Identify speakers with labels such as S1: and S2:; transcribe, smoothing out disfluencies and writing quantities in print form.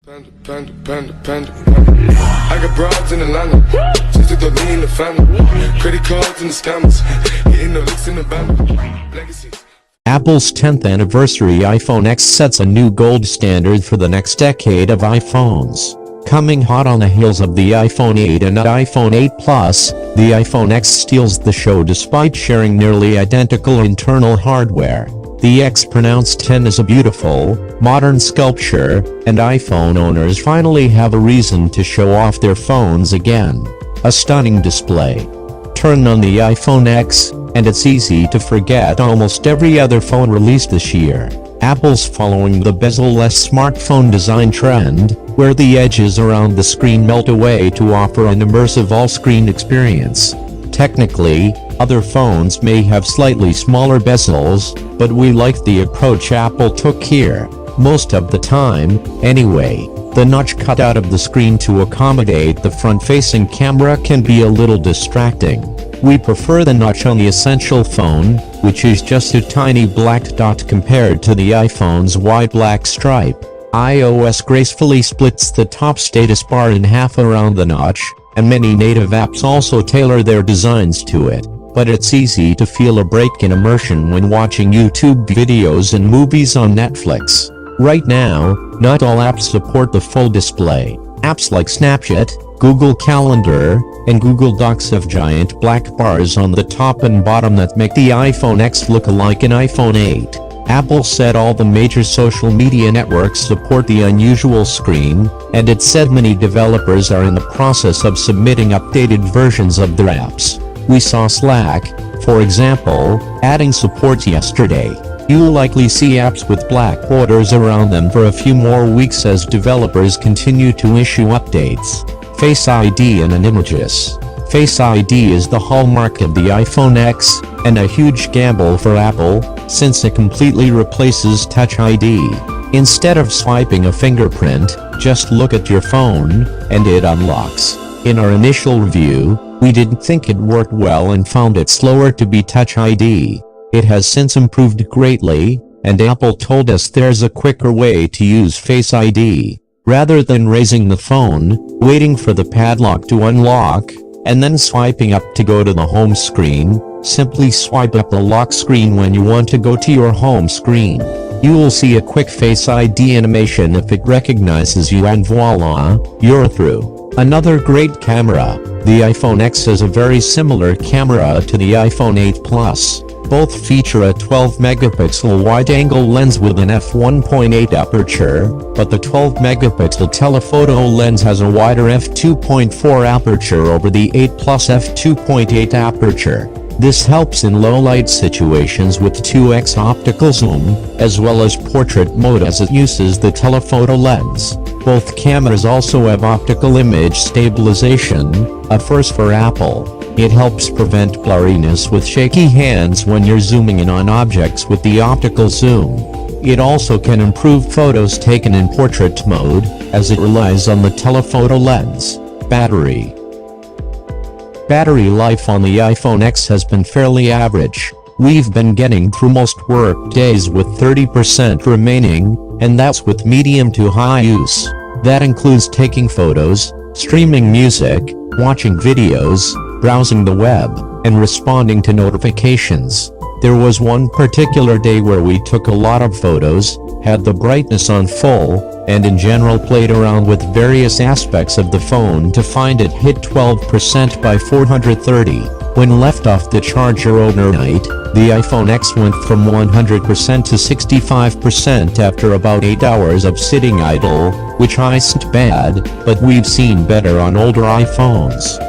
S1: I got broads in Atlanta, just to the lean the family, credit cards and the scammers, hitting the licks in the band, legacies.
S2: Apple's 10th anniversary iPhone X sets a new gold standard for the next decade of iPhones. Coming hot on the heels of the iPhone 8 and iPhone 8 Plus, the iPhone X steals the show despite sharing nearly identical internal hardware. The X pronounced 10 is a beautiful, modern sculpture, and iPhone owners finally have a reason to show off their phones again. A stunning display. Turn on the iPhone X, and it's easy to forget almost every other phone released this year. Apple's following the bezel-less smartphone design trend, where the edges around the screen melt away to offer an immersive all-screen experience. Technically, other phones may have slightly smaller bezels, but we like the approach Apple took here. Most of the time, anyway. The notch cut out of the screen to accommodate the front-facing camera can be a little distracting. We prefer the notch on the Essential phone, which is just a tiny black dot compared to the iPhone's wide black stripe. iOS gracefully splits the top status bar in half around the notch, and many native apps also tailor their designs to it. But it's easy to feel a break in immersion when watching YouTube videos and movies on Netflix. Right now, not all apps support the full display. Apps like Snapchat, Google Calendar, and Google Docs have giant black bars on the top and bottom that make the iPhone X look like an iPhone 8. Apple said all the major social media networks support the unusual screen, and it said many developers are in the process of submitting updated versions of their apps. We saw Slack, for example, adding support yesterday. You'll likely see apps with black borders around them for a few more weeks as developers continue to issue updates. Face ID and emojis. Face ID is the hallmark of the iPhone X, and a huge gamble for Apple, since it completely replaces Touch ID. Instead of swiping a fingerprint, just look at your phone, and it unlocks. In our initial review, we didn't think it worked well and found it slower to be Touch ID. It has since improved greatly, and Apple told us there's a quicker way to use Face ID. Rather than raising the phone, waiting for the padlock to unlock, and then swiping up to go to the home screen, simply swipe up the lock screen when you want to go to your home screen. You will see a quick Face ID animation if it recognizes you, and voila, you're through. Another great camera. The iPhone X has a very similar camera to the iPhone 8 Plus. Both feature a 12-megapixel wide-angle lens with an f1.8 aperture, but the 12-megapixel telephoto lens has a wider f2.4 aperture over the 8 Plus f2.8 aperture. This helps in low-light situations with 2x optical zoom, as well as portrait mode as it uses the telephoto lens. Both cameras also have optical image stabilization, a first for Apple. It helps prevent blurriness with shaky hands when you're zooming in on objects with the optical zoom. It also can improve photos taken in portrait mode, as it relies on the telephoto lens. Battery life on the iPhone X has been fairly average. We've been getting through most work days with 30% remaining, and that's with medium to high use. That includes taking photos, streaming music, watching videos, browsing the web, and responding to notifications. There was one particular day where we took a lot of photos, had the brightness on full, and in general played around with various aspects of the phone to find it hit 12% by 430. When left off the charger overnight, the iPhone X went from 100% to 65% after about 8 hours of sitting idle, which isn't bad, but we've seen better on older iPhones.